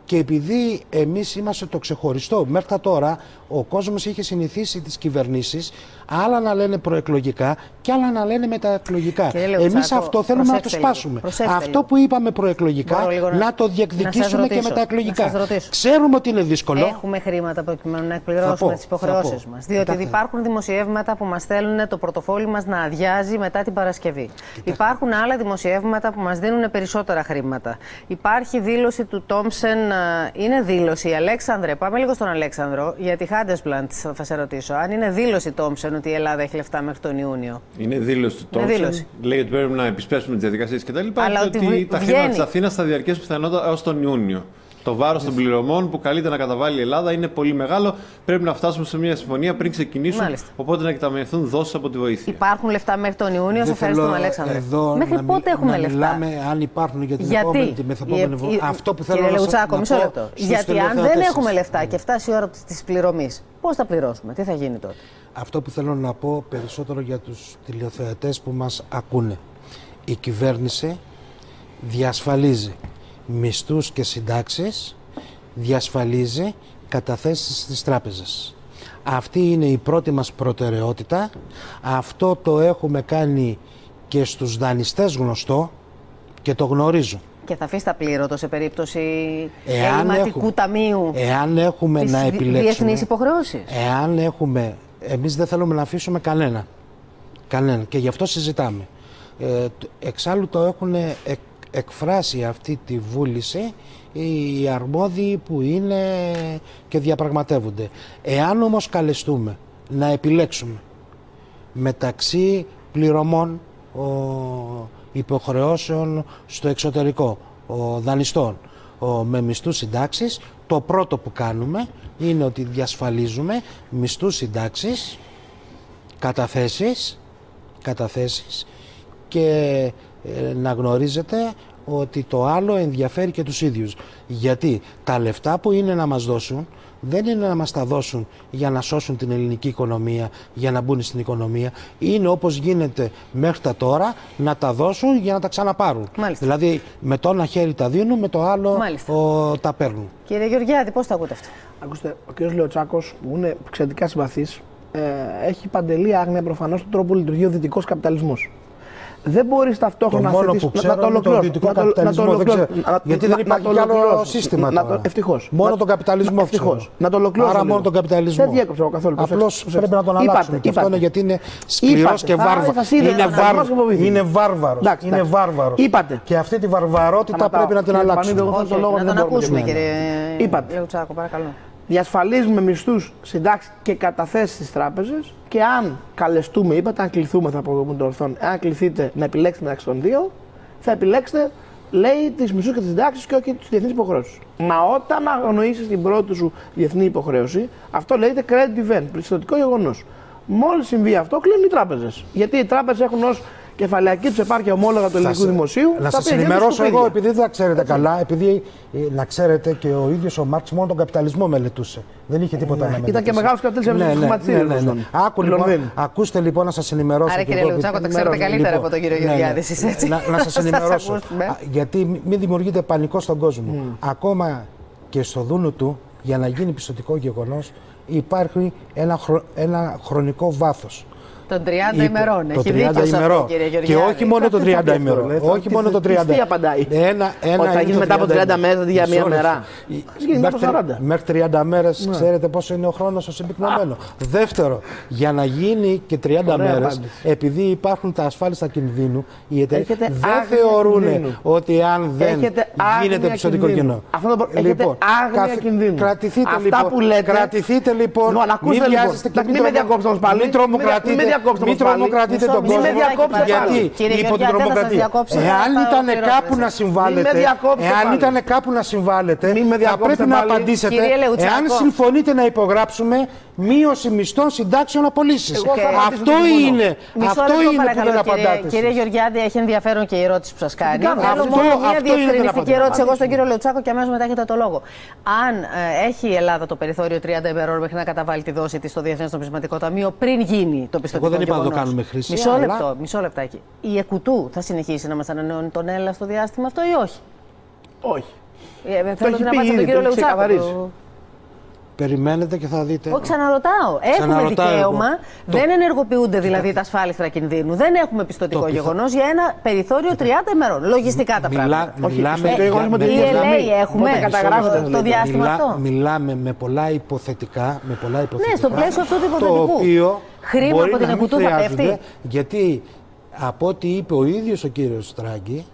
Και επειδή εμείς είμαστε το ξεχωριστό, μέχρι τώρα ο κόσμος είχε συνηθίσει τις κυβερνήσεις άλλα να λένε προεκλογικά και άλλα να λένε μεταεκλογικά. Εμείς αυτό θέλουμε να το σπάσουμε. Αυτό που είπαμε προεκλογικά να το διεκδικήσουμε και μεταεκλογικά. Ξέρουμε ότι είναι δύσκολο. Έχουμε χρήματα προκειμένου να εκπληρώσουμε τις υποχρεώσεις μας. Διότι υπάρχουν δημοσιεύματα που μας στέλνουν το πορτοφόλι μας να αδειάζει μετά την Παρασκευή. Υπάρχουν άλλα δημοσιεύματα που μας δίνουν περισσότερα χρήματα. Υπάρχει δήλωση του Τόμσεν. Είναι δήλωση, Αλέξανδρε, πάμε λίγο στον Αλέξανδρο, για τη Handelsblatt θα σε ρωτήσω. Αν είναι δήλωση Τόμσεν ότι η Ελλάδα έχει λεφτά μέχρι τον Ιούνιο. Είναι δήλωση του Τόμσεν. Λέει ότι πρέπει να επισπεύσουμε τις διαδικασίες κτλ. Αλλά ότι τα χρήματα της Αθήνας θα διαρκέσουν πιθανότατα έως τον Ιούνιο. Το βάρος των πληρωμών που καλείται να καταβάλει η Ελλάδα είναι πολύ μεγάλο. Πρέπει να φτάσουμε σε μια συμφωνία πριν ξεκινήσουν. Μάλιστα. Οπότε να εκταμιευθούν δόσεις από τη βοήθεια. Υπάρχουν λεφτά μέχρι τον Ιούνιο, σε ευχαριστούμε, Αλέξανδρο. Μέχρι πότε έχουμε λεφτά? Μιλάμε αν υπάρχουν για την επόμενη, τη μεθεπόμενη φορά. Αυτό που θέλω να Λεουτσάκο, μισό λεπτό. Γιατί αν δεν έχουμε λεφτά και φτάσει η ώρα της πληρωμής, πώς θα πληρώσουμε, τι θα γίνει τότε? Αυτό που θέλω να πω περισσότερο για τους τηλεθεατές που μας ακούνε. Η κυβέρνηση διασφαλίζει μισθούς και συντάξεις, διασφαλίζει καταθέσεις στις τράπεζες. Αυτή είναι η πρώτη μας προτεραιότητα. Αυτό το έχουμε κάνει και στους δανειστές και το γνωρίζω. Και θα αφήσει απλήρωτο σε περίπτωση ελληματικού ταμείου. Εάν έχουμε να επιλέξουμε διεθνείς υποχρεώσεις. Εάν έχουμε, εμείς δεν θέλουμε να αφήσουμε κανένα. Και γι' αυτό συζητάμε. Εξάλλου το έχουν εκφράσει αυτή τη βούληση οι αρμόδιοι που είναι και διαπραγματεύονται. Εάν όμως καλεστούμε να επιλέξουμε μεταξύ πληρωμών υποχρεώσεων στο εξωτερικό, δανειστών, με μισθούς συντάξεις, το πρώτο που κάνουμε είναι ότι διασφαλίζουμε μισθούς συντάξεις, καταθέσεις και να γνωρίζετε ότι το άλλο ενδιαφέρει και τους ίδιους. Γιατί τα λεφτά που είναι να μας δώσουν δεν είναι να μας τα δώσουν για να σώσουν την ελληνική οικονομία, για να μπουν στην οικονομία. Είναι όπως γίνεται μέχρι τα τώρα να τα δώσουν για να τα ξαναπάρουν. Μάλιστα. Δηλαδή με το ένα χέρι τα δίνουν, με το άλλο τα παίρνουν. Κύριε Γεωργιάδη, πώς τα ακούτε αυτό? Ακούστε, ο κ. Λεωτσάκος, που είναι εξαιρετικά συμπαθής, έχει παντελή άγνοια προφανώς του τρόπου που λειτουργεί ο δυτικός καπιταλισμός. Δεν μπορείς ταυτόχρονα να θέτεις. Να το ολοκληρώσω. Γιατί δεν υπάρχει κι άλλο σύστημα. Ευτυχώς. Μόνο τον καπιταλισμό. Ευτυχώς. Να το ολοκληρώσω. Άρα μόνο τον καπιταλισμό. Δεν διέκοψα εγώ καθόλου. Απλώς πρέπει να τον αλλάξουμε. Και αυτό είναι γιατί είναι σκληρός και βάρβαρος. Είναι βάρβαρος. Και αυτή τη βαρβαρότητα πρέπει να την αλλάξουμε. Να τον ακούσουμε, κύριε Λεουτσάκο, παρακαλώ. Διασφαλίζουμε μισθούς, συντάξεις και καταθέσεις στις τράπεζες και αν καλεστούμε, είπατε, αν κληθούμε, θα πω το ορθόν, αν κληθείτε να επιλέξετε μεταξύ των δύο, θα επιλέξετε, λέει, τις μισθούς και τις συντάξεις και όχι τις διεθνείς υποχρεώσεις. Μα όταν αγνοήσεις την πρώτη σου διεθνή υποχρέωση, αυτό λέγεται credit event, πιστωτικό γεγονός. Μόλις συμβεί αυτό, κλείνουν οι τράπεζες. Γιατί οι τράπεζες έχουν ως κεφαλαιακή τους επάρκεια ομόλογα του ελληνικού δημοσίου. Να σας ενημερώσω εγώ, επειδή δεν τα ξέρετε καλά, επειδή να ξέρετε και ο ίδιος ο Μάρξ μόνο τον καπιταλισμό μελετούσε. Δεν είχε τίποτα να μελετήσει. Ήταν και μεγάλος καπιταλιστής. Ακούστε λοιπόν να σας ενημερώσω. Άρα κύριε Λεουτσάκο, τα ξέρετε καλύτερα από τον κύριο Γεωργιάδη. Να σας ενημερώσω. Γιατί μην δημιουργείτε πανικό στον κόσμο. Ακόμα και στο δούνο του, για να γίνει πιστωτικό γεγονός, υπάρχει ένα χρονικό βάθος. Των 30 ημερών. Έχει δίκιο αυτό, κύριε Γεωργιάδη. Και όχι μόνο των 30 ημερών. Όχι μόνο των 30. Τι απαντάει. Ότι θα γίνει μετά από 30 μέρες αντί για μία μέρα. Μέχρι 30 μέρες ξέρετε πόσο είναι ο χρόνος ο συμπυκνωμένο. Δεύτερο, για να γίνει και 30 μέρες, επειδή υπάρχουν τα ασφάλιστα κινδύνου, οι εταιρείες δεν θεωρούν ότι αν δεν γίνεται πιστωτικό κοινό. Λοιπόν, κρατηθείτε λοιπόν. Μην βιάζεστε και μην τρομοκρατείτε τον κόσμο. Γιατί υπό την τρομοκρατία. Εάν ήταν κάπου να συμβάλλετε, θα πρέπει να απαντήσετε εάν συμφωνείτε να υπογράψουμε μείωση μισθών, συντάξεων, απολύσεις. Αυτό είναι που δεν απαντάτε. Κύριε Γεωργιάδη, έχει ενδιαφέρον και η ερώτηση που σας κάνει. Θέλω μόνο μια διευκρινιστική ερώτηση εγώ στον κύριο Λεουτσάκο και αμέσως μετά έχετε το λόγο. Αν έχει η Ελλάδα το περιθώριο 30 ημερών μέχρι να καταβάλει τη δόση της στο Διεθνές Νομισματικό Ταμείο πριν γίνει το πιστωτικό γεγονός. Εγώ δεν είπα να το κάνουμε χρήση. Μισό λεπτάκι. Η ΕΚΟΥΤΟΥ θα συνεχίσει να μας ανανεώνει τον ΕΛΑ στο διάστημα αυτό ή όχι? Όχι. Θέλω να απαντήσω τον κύριο Λεουτσάκο. Περιμένετε και θα δείτε. Όχι, ξαναρωτάω. Έχουμε δικαίωμα. Δεν ενεργοποιούνται δηλαδή τα ασφάλιστρα κινδύνου. Δεν έχουμε πιστωτικό γεγονός για ένα περιθώριο 30 ημερών. Λογιστικά τα πράγματα. Έχουμε το διάστημα αυτό. Μιλάμε με πολλά υποθετικά. Ναι, στο πλαίσιο αυτού του υποθετικού. Το οποίο χρήμα από την ΕΚΟΥΤΟΥ θα πέφτει. Γιατί από ό,τι είπε ο ίδιος ο κύριος Τράγκη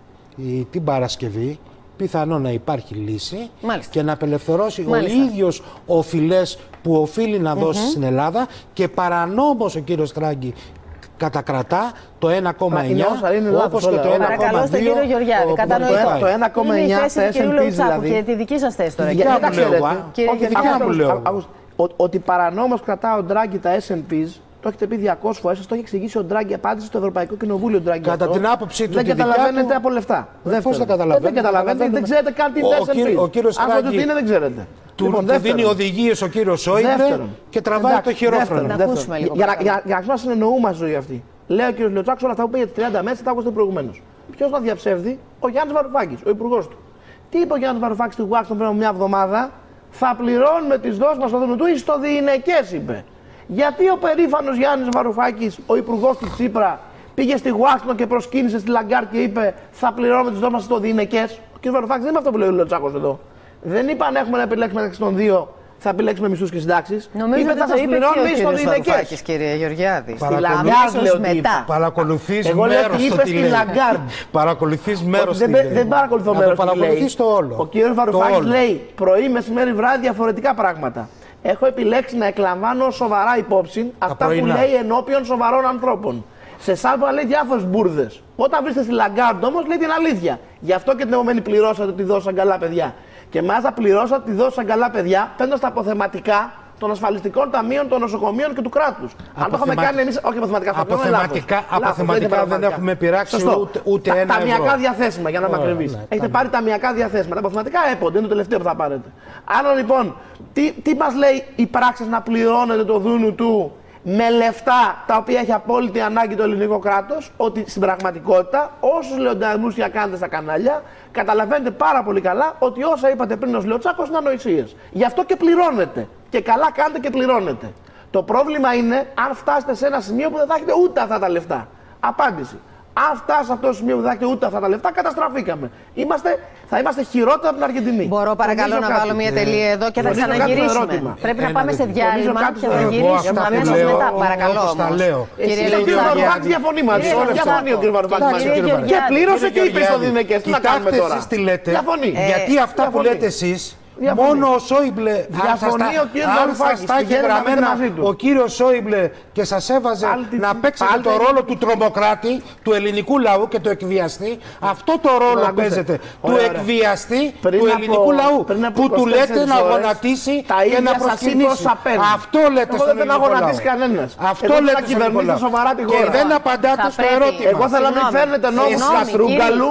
την Παρασκευή, πιθανό να υπάρχει λύση. Μάλιστα. Και να απελευθερώσει ο ίδιος οφειλές που οφείλει να δώσει στην Ελλάδα και παρανόμως ο κύριος Τράγκη κατακρατά το 1,9 όπως και το 1,2. Παρακαλώ στον κύριο Γεωργιάδη, κατανοητό. Το 1,9 στα S&P δηλαδή. Και τη δική σας θέση τώρα. Δικιά μου λέω. Ότι παρανόμως κρατά ο Τράγκη τα S&P. Το έχετε πει 200 φορές, σας το έχει εξηγήσει ο Ντράγκη, απάντησε στο Ευρωπαϊκό Κοινοβούλιο. Κατά την άποψή του, δεν καταλαβαίνετε από λεφτά. Πώς δεν καταλαβαίνετε, δεν ξέρετε καν τι είναι S&P. Ο κύριος Τράγκη είναι, δεν ξέρετε. Του δίνει οδηγίες ο κύριος Σόιμπλε και τραβάει το χειρόφρενο. Για να μας συνεννοούμαστε ζωή αυτή. Λέει ο κύριος Λεουτσάκος όλα αυτά που πήγε 30 μέρες, τα άκουστε προηγουμένως. Ποιος να διαψεύδει? Ο Γιάννης Βαρουφάκης, ο υπουργός του. Τι είπε ο Γιάννης Βαρουφάκης στη Washington πριν από μια εβδομάδα? Θα πληρώνουμε τις δόσεις μας στο ΔΝΤ στο διηνεκές, είπε. Γιατί ο περήφανος Γιάννης Βαρουφάκης, ο υπουργός του Τσίπρα, πήγε στη Ουάσιγκτον και προσκύνησε στη Λαγκάρτ και είπε θα πληρώνουμε τις δόσεις μας στο διηνεκές? Ο κ. Βαρουφάκης δεν είναι αυτό που λέει ο Λεουτσάκος εδώ. Δεν είπα αν έχουμε να επιλέξουμε μεταξύ των δύο, θα επιλέξουμε μισθούς και συντάξεις. Νομίζω είπε ότι θα σας πληρώνουμε στο διηνεκές. Κύριε Γεωργιάδη. Στη Λαγκάρτ λέω ότι είπα. Παρακολουθείς μέρος στο τι λέει. Παρακολουθείς μέρος τι λέει. Δεν παρακολουθώ μέρος τι λέει. Παρακολουθείς το όλο. Ο κ. Βαρουφάκης λέει πρωί, μεσημέρι, βράδυ διαφορετικά πράγματα. Έχω επιλέξει να εκλαμβάνω σοβαρά υπόψη αυτά που λέει ενώπιον σοβαρών ανθρώπων. Σε εσάς που λέει διάφορες μπουρδες. Όταν βρίσκεστε στη Λαγκάρντ όμως λέει την αλήθεια. Γι' αυτό και την επομένη πληρώσατε τη δόση σαν καλά παιδιά. Και μάλιστα πληρώσατε τη δόση σαν καλά παιδιά παίρνοντας τα αποθεματικά των ασφαλιστικών ταμείων, των νοσοκομείων και του κράτους. Αν το είχαμε κάνει εμείς, όχι αποθεματικά, αποθεματικά δεν έχουμε πειράξει ούτε ένα ευρώ. Ταμιακά διαθέσιμα, για να είμαι ακριβής. Έχετε πάρει ταμιακά διαθέσιμα. Τα αποθεματικά έπονται, είναι το τελευταίο που θα πάρετε. Άρα λοιπόν, τι μας λέει η πράξη να πληρώνετε το δούνου του με λεφτά τα οποία έχει απόλυτη ανάγκη το ελληνικό κράτος? Ότι στην πραγματικότητα, όσους λεονταρμούς κάνετε στα κανάλια, καταλαβαίνετε πάρα πολύ καλά ότι όσα είπατε πριν ως Λεουτσάκος είναι ανοησίες. Γι' αυτό και πληρώνετε. Και καλά κάνετε και πληρώνετε. Το πρόβλημα είναι αν φτάσετε σε ένα σημείο που δεν θα έχετε ούτε αυτά τα λεφτά. Απάντηση. Αν φτάσει σε αυτό το σημείο που δεν θα έχετε ούτε αυτά τα λεφτά, καταστραφήκαμε. Θα είμαστε χειρότερα από την Αργεντινή. Μπορώ παρακαλώ να βάλω μια τελεία εδώ και θα ξαναγυρίσουμε. Πρέπει να πάμε σε διάλειμμα και θα γυρίσουμε αμέσως μετά. Παρακαλώ. Ο κ. Βαρουφάκης διαφωνεί μαζί. Διαφωνεί ο κ. Βαρουφάκης. Και πλήρωσε και είπε στο Δινεκές. Τι να κάνουμε τώρα? Διαφωνεί. Γιατί αυτά που λέτε εσείς. Μόνο ο Σόιμπλε, αν σας τα είχε γραμμένα ο κύριος Σόιμπλε και σας έβαζε να παίξετε το ρόλο του τρομοκράτη, του ελληνικού λαού και του εκβιαστή, αυτό το ρόλο παίζετε, του εκβιαστή του ελληνικού λαού, που του λέτε να γονατίσει και να προσκυνήσει. Αυτό λέτε στον ελληνικό λαό. Αυτό λέτε στον ελληνικό λαό. Και δεν απαντάτε στο ερώτημα. Εγώ θέλω να μην φέρνετε νόμους Καστρούγκαλου,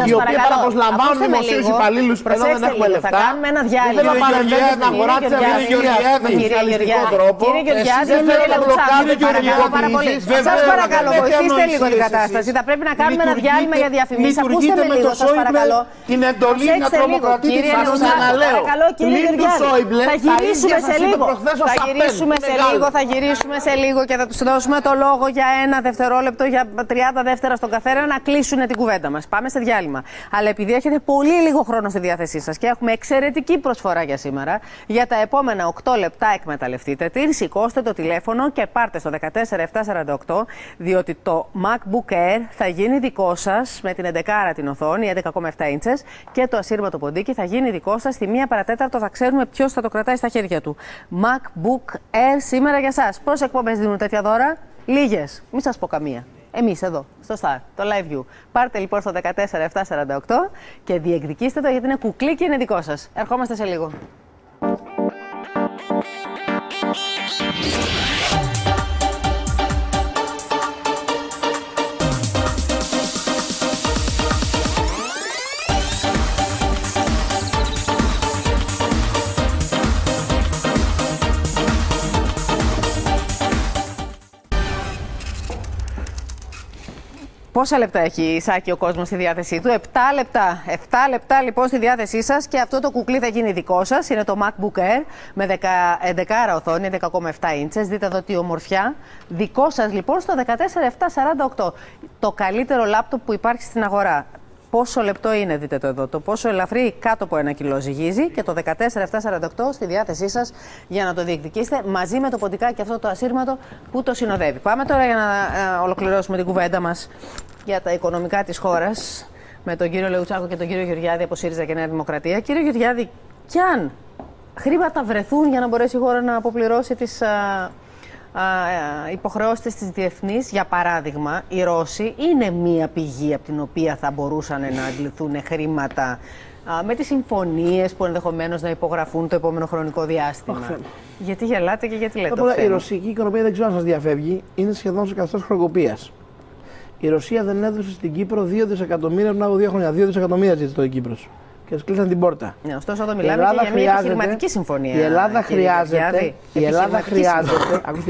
οι οποίοι παραπροσλαμβάνουν δημοσίους υπαλλήλους, ενώ δεν έχουμε λεφτά. Γεωργιάδη. Δεν θέλω να παρεμβαίνει στην αγορά της Γεωργιάδη με σοσιαλιστικό τρόπο. Κύριε Γεωργιάδη, σας παρακαλώ, βοηθήστε λίγο την κατάσταση. Θα πρέπει να κάνουμε ένα διάλειμμα για διαφημίσεις. Ακούστε με λίγο, σας παρακαλώ. Την εντολή να τρομοκρατεί τη φάση. Παρακαλώ, κύριε Γεωργιάδη. Θα γυρίσουμε σε λίγο. Θα γυρίσουμε σε λίγο και θα τους δώσουμε το λόγο για 1 δευτερόλεπτο, για 30 δεύτερα στον καθένα να κλείσουν την κουβέντα μας. Πάμε σε διάλειμμα. Αλλά επειδή έχετε πολύ λίγο χρόνο στη διάθεσή σας και έχουμε εξαιρετική προσφορά για σήμερα, για τα επόμενα 8 λεπτά εκμεταλλευτείτε την, σηκώστε το τηλέφωνο και πάρτε στο 14748, διότι το MacBook Air θα γίνει δικό σας με την 11 την οθόνη, 11,7 ίντσες, και το ασύρματο ποντίκι θα γίνει δικό σας. Στη 1 παρατέταρτο θα ξέρουμε ποιος θα το κρατάει στα χέρια του. MacBook Air σήμερα για σας. Πόσες εκπομπές δίνουν τέτοια δώρα? Λίγες. Μην σας πω καμία. Εμείς εδώ, στο Star, το Live View. Πάρτε λοιπόν στο 14748 και διεκδικήστε το, γιατί είναι κουκλί και είναι δικό σας. Ερχόμαστε σε λίγο. Πόσα λεπτά έχει, Σάκη, ο κόσμος στη διάθεσή του? 7 λεπτά. 7 λεπτά λοιπόν στη διάθεσή σας και αυτό το κουκλί θα γίνει δικό σας. Είναι το MacBook Air με 11 οθόνη, 10,7 ίντσες. Δείτε εδώ τι ομορφιά. Δικό σας λοιπόν στο 14748. Το καλύτερο λάπτοπ που υπάρχει στην αγορά. Πόσο λεπτό είναι, δείτε το εδώ. Το πόσο ελαφρύ, κάτω από 1 κιλό ζυγίζει, και το 14748 στη διάθεσή σας για να το διεκδικήσετε μαζί με το ποντικάκι αυτό το ασύρματο που το συνοδεύει. Πάμε τώρα για να ολοκληρώσουμε την κουβέντα μας για τα οικονομικά της χώρας με τον κύριο Λεουτσάκο και τον κύριο Γεωργιάδη από ΣΥΡΙΖΑ και Νέα Δημοκρατία. Κύριε Γεωργιάδη, κι αν χρήματα βρεθούν για να μπορέσει η χώρα να αποπληρώσει τις υποχρεώσεις της διεθνείς, για παράδειγμα, οι Ρώσοι είναι μία πηγή από την οποία θα μπορούσαν να αντληθούν χρήματα με τις συμφωνίες που ενδεχομένως να υπογραφούν το επόμενο χρονικό διάστημα. Γιατί γελάτε και γιατί λέτε? Η ρωσική οικονομία, δεν ξέρω αν σας διαφεύγει, είναι σχεδόν σε καθεστώς χρεοκοπίας. Η Ρωσία δεν έδωσε στην Κύπρο 2 δισεκατομμύρια πριν από 2 χρόνια. 2 δισεκατομμύρια ζήτησε το Κύπρος. Και τους κλείσαν την πόρτα. Ναι, ωστόσο, εδώ μιλάμε και για μια επιχειρηματική συμφωνία. Η Ελλάδα χρειάζεται. Η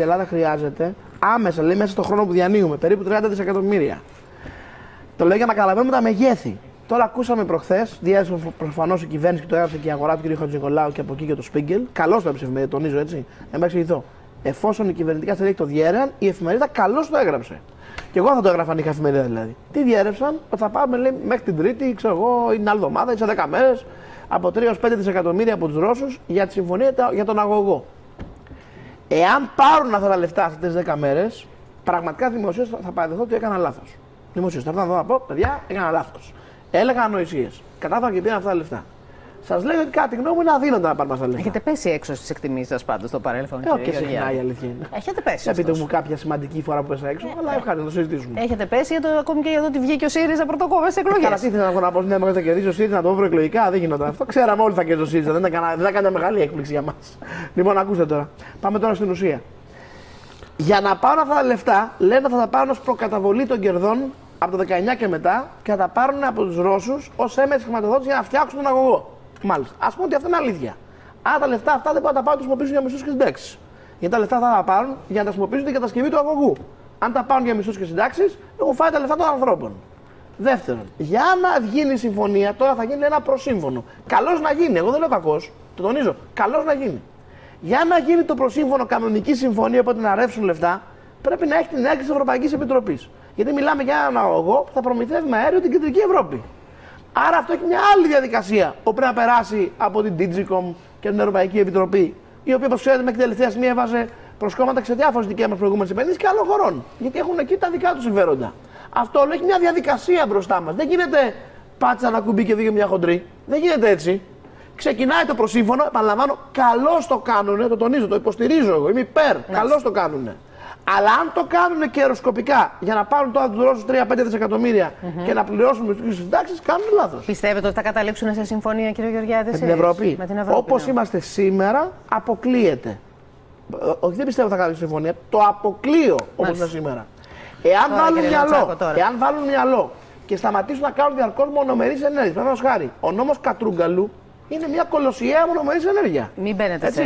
Ελλάδα χρειάζεται άμεσα, λέει, μέσα στον χρόνο που διανύουμε, περίπου 30 δισεκατομμύρια. Το λέω για να καταλαβαίνουμε τα μεγέθη. Τώρα ακούσαμε προχθές, διέθεσε προφανώς η κυβέρνηση και το έγραψε και η αγορά του κ. Χατζηνικολάου και από εκεί και το Σπίγκελ. Καλώς το έψευε, τονίζω έτσι. Να με εξηγηθώ. Εφόσον η κυβερνητικά στελέχη το διέρεαν, η εφημερίδα καλώς το έγραψε. Και εγώ θα το έγραφα αν είχα εφημερίδα δηλαδή. Τι διέρευσαν? Ότι θα πάμε, λέει, μέχρι την Τρίτη, ξέρω εγώ, ή την άλλη εβδομάδα, ή σε 10 μέρες, από 3 έως 5 δισεκατομμύρια από τους Ρώσους για τη συμφωνία για τον αγωγό. Εάν πάρουν αυτά τα λεφτά αυτές τις 10 μέρες, πραγματικά δημοσίως θα παραδεχθώ ότι έκανα λάθος. Δημοσίως θα έρθω να πω, παιδιά, έκανα λάθος. Έλεγα ανοησίες. Κατάφερα και πήραν αυτά τα λεφτά. Σας λέω ότι κατά τη γνώμη μου είναι αδύνατο να πάρουμε αυτά τα λεφτά. Έχετε πέσει έξω στις εκτιμήσεις σας πάντως στο παρελθόν? Όχι, συχνά η αλήθεια είναι. Έχετε πέσει. Δεν πείτε μου κάποια σημαντική φορά που πέσα έξω, αλλά ευχαριστώ να το συζητήσουμε. Έχετε πέσει ακόμη και για το ότι βγήκε ο ΣΥΡΙΖΑ πρωτοκόβες στις εκλογές. Καλά, τι ήθελα να πω, ναι, θα κερδίσει ο ΣΥΡΙΖΑ, να το βρω προεκλογικά, δεν γινόταν αυτό. Ξέραμε όλοι θα κερδίσει ο ΣΥΡΙΖΑ, δεν θα κάνει μεγάλη έκπληξη για μας. Λοιπόν, ακούστε τώρα. Πάμε τώρα στην ουσία. Για να πάρουν αυτά τα λεφτά, λένε θα τα πάρουν ως προκαταβολή των κερδών από το 19 και μετά και θα τα πάρουν από τους Ρώσους ως έμεση χρηματοδότηση για να φτιάξουν τον αγωγό. Μάλιστα. Ας πούμε ότι αυτό είναι αλήθεια. Άρα τα λεφτά αυτά δεν μπορούν να τα πάρουν να τα χρησιμοποιήσουν για μισθούς και συντάξεις. Γιατί τα λεφτά θα τα πάρουν για να τα χρησιμοποιήσουν για κατασκευή του αγωγού. Αν τα πάρουν για μισθούς και συντάξεις, έχουν φάει τα λεφτά των ανθρώπων. Δεύτερον, για να γίνει η συμφωνία, τώρα θα γίνει ένα προσύμφωνο. Καλώς να γίνει, εγώ δεν λέω κακός, το τονίζω. Καλώς να γίνει. Για να γίνει το προσύμφωνο κανονική συμφωνία, οπότε να ρεύσουν λεφτά, πρέπει να έχει την έγκριση της Ευρωπαϊκής Επιτροπής. Γιατί μιλάμε για έναν αγωγό που θα προμηθεύει με αέριο την Κεντρική Ευρώπη. Άρα αυτό έχει μια άλλη διαδικασία που πρέπει να περάσει από την Digicom και την Ευρωπαϊκή Επιτροπή, η οποία, όπως ξέρετε, μέχρι τελευταία στιγμή έβαζε προσκόμματα σε διάφορες δικές μας προηγούμενες επενδύσεις και άλλων χωρών. Γιατί έχουν εκεί τα δικά τους συμφέροντα. Αυτό όλο έχει μια διαδικασία μπροστά μας. Δεν γίνεται πάτσα ένα κουμπί και βγει μια χοντρή. Δεν γίνεται έτσι. Ξεκινάει το προσύμφωνο, επαναλαμβάνω, καλώς το κάνουνε, το τονίζω, το υποστηρίζω εγώ, είμαι υπέρ, καλώς το κάνουνε. Αλλά αν το κάνουν καιροσκοπικά για να πάρουν τώρα τους Ρώσους 3-5 δισεκατομμύρια και να πληρώσουν τις συντάξεις, κάνουν λάθος. Πιστεύετε ότι θα καταλήξουν σε συμφωνία, κύριε Γεωργιάδη? Με την Ευρώπη. Όπως είμαστε σήμερα, αποκλείεται. Όχι, δεν πιστεύω ότι θα καταλήξουν συμφωνία. Το αποκλείω όπως είναι σήμερα. Εάν βάλουν μυαλό και σταματήσουν να κάνουν διαρκώς μονομερείς ενέργειες, παραδείγματος χάρη, ο νόμος Κατρούγκαλου Είναι μια κολοσιαία μονομερής ενέργεια. Μην μπαίνετε σε.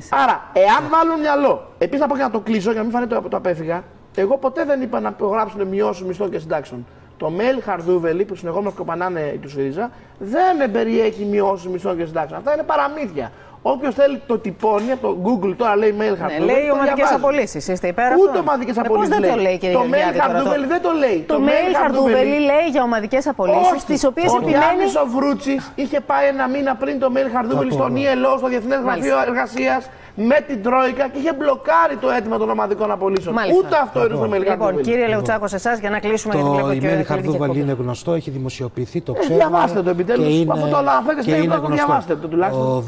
Άρα, εάν βάλουν μυαλό. Επίσης, να πω και να το κλείσω για να μην φανεί το απέφυγα. Εγώ ποτέ δεν είπα να υπογράψουν μειώσεις μισθών και συντάξεων. Το mail Χαρδούβελη που συνεχόμενα σκοπανάνε του ΣΥΡΙΖΑ δεν περιέχει μειώσεις μισθών και συντάξεων. Αυτά είναι παραμύθια. Όποιος θέλει το τυπώνει από το Google, τώρα λέει mail Χαρδούβελη. Λέει ομαδικές απολύσεις. Είστε υπέρ αυτού? Ούτε ομαδικές απολύσεις. Δεν το λέει, κύριε Το mail Χαρδούβελη δεν το λέει. Το mail Χαρδούβελη λέει για ομαδικές απολύσεις, τις οποίες επιμένει. Ο Γιάννης ο Βρούτσης είχε πάει ένα μήνα πριν το mail Χαρδούβελη στον ELO, στο Διεθνές Γραφείο Εργασίας, με την Τρόικα και είχε μπλοκάρει το αίτημα των ομαδικών απολύσεων. Ούτε αυτό είναι στο mail Χαρδούβελη. Λοιπόν, κύριε Λεουτσάκο, σε εσάς για να κλείσουμε. Το email Χαρδούβελη είναι γνωστό, έχει δημοσιοποιηθεί, το ξέρουμε. Διαβάστε το επιτέλους. Αυτό το αναφέρετε στην Ελλάδα, διαβάστε το τουλάχιστον.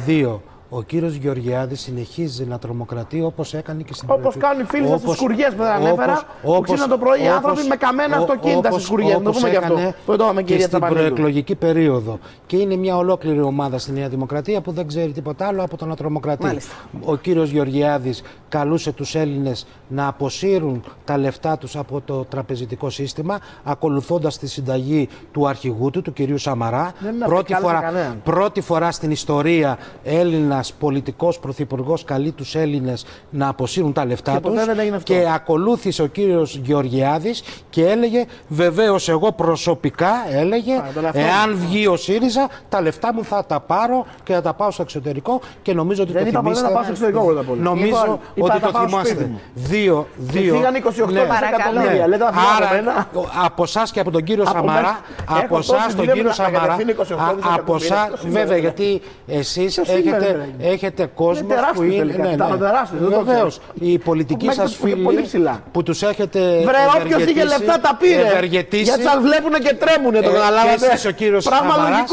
Ο κύριος Γεωργιάδης συνεχίζει να τρομοκρατεί όπως έκανε και στην Όπως κάνουν οι φίλοι σας στις σκουριές που δεν ανέφερα, που ξύπναν το πρωί οι άνθρωποι με καμένα αυτοκίνητα στις σκουριές. Να το πούμε γι' αυτό. Που το είπαμε, κυρία στην προεκλογική περίοδο. Και είναι μια ολόκληρη ομάδα στη Νέα Δημοκρατία που δεν ξέρει τίποτα άλλο από το να τρομοκρατεί. Μάλιστα. Ο κύριος Γεωργιάδης καλούσε τους Έλληνες να αποσύρουν τα λεφτά τους από το τραπεζικό σύστημα, ακολουθώντας τη συνταγή του αρχηγού του, του κυρίου Σαμαρά. Πρώτη φορά στην ιστορία Έλληνα πολιτικός πρωθυπουργός καλεί τους Έλληνες να αποσύρουν τα λεφτά τους και ακολούθησε ο κύριος Γεωργιάδης και έλεγε βεβαίως εγώ προσωπικά εάν βγει ο ΣΥΡΙΖΑ τα λεφτά μου θα τα πάρω και θα τα πάω στο εξωτερικό και νομίζω ότι το θυμάστε. Νομίζω ότι το θυμάστε. Δύο. Φύγαν 28 εκατομμύρια. Άρα από εσάς και από τον κύριο Σαμαρά, βέβαια γιατί εσείς έχετε κόσμο που είναι. Βεβαίως. Οι πολιτικοί σας φίλοι που τους έχετε. Βρε, όποιος είχε λεφτά τα πήρε. Γιατί σας βλέπουν και τρέμουνε, το καταλάβατε. Και εσείς ο κύριος Σαμαράς.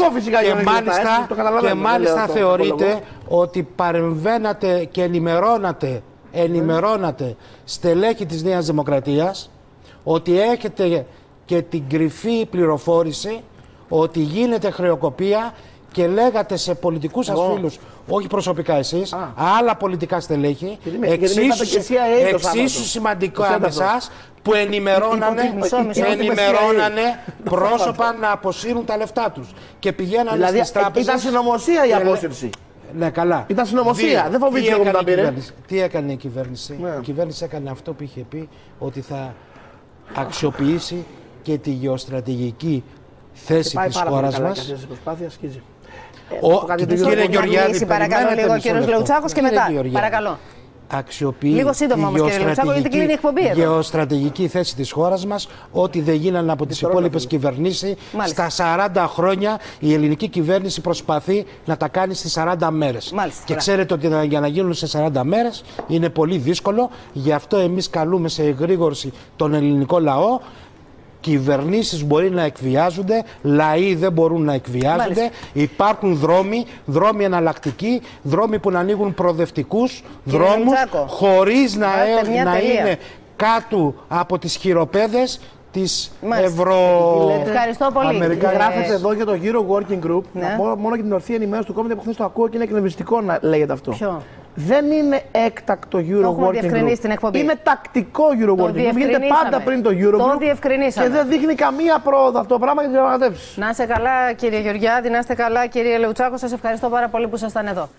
Και μάλιστα θεωρείτε ότι παρεμβαίνατε και ενημερώνατε στελέχη της Νέας Δημοκρατίας, ότι έχετε και την κρυφή πληροφόρηση ότι γίνεται χρεοκοπία και λέγατε σε πολιτικούς σας φίλους, όχι προσωπικά εσείς, άλλα πολιτικά στελέχη, εξίσου σημαντικά με εσάς, που ενημερώνανε πρόσωπα να αποσύρουν τα λεφτά τους. Και πηγαίνανε στις τράπεζες. Ήταν συνωμοσία η απόσυρση. Ναι, καλά. Ήταν συνωμοσία. Δεν φοβήθηκε που τα πήρε. Τι έκανε η κυβέρνηση? Η κυβέρνηση έκανε αυτό που είχε πει, ότι θα αξιοποιήσει και τη γεωστρατηγική θέση της χώρας μας. Κύριε Γεωργιάδη, παρακαλώ λίγο, κύριος Λεουτσάκος και μετά. Παρακαλώ. Αξιοποιεί λίγο σύντομα όμως, κύριε Λεουτσάκο, γιατί κλείνει η εκπομπή εδώ. Γεωστρατηγική θέση της χώρας μας, ό,τι δεν γίνανε από τις υπόλοιπες κυβερνήσεις. Στα 40 χρόνια η ελληνική κυβέρνηση προσπαθεί να τα κάνει στις 40 μέρες. Και ξέρετε ότι για να γίνουν σε 40 μέρες είναι πολύ δύσκολο. Γι' αυτό εμείς καλούμε σε εγρήγορση τον ελληνικό λαό. Κυβερνήσεις μπορεί να εκβιάζονται, λαοί δεν μπορούν να εκβιάζονται. Υπάρχουν δρόμοι εναλλακτικοί, δρόμοι που να ανοίγουν προοδευτικούς δρόμους, χωρίς να είναι κάτω από τις χειροπέδες της Ευχαριστώ πολύ. Αμερικά. Γράφεται εδώ για το Euro Working Group, μόνο για την ορθή ενημέρωση του κόμματο που χθες το ακούω και είναι εκνευριστικό να λέγεται αυτό. Ποιο? Δεν είναι έκτακτο Euro Working Group. Είναι τακτικό Euro Working Group. Γίνεται πάντα πριν το Euro Group. Και δεν δείχνει καμία πρόοδο αυτό το πράγμα για τις διαπραγματεύσεις. Να είστε καλά, κύριε Γεωργιάδη, να είστε καλά, κύριε Λεουτσάκο. Σας ευχαριστώ πάρα πολύ που ήσασταν εδώ.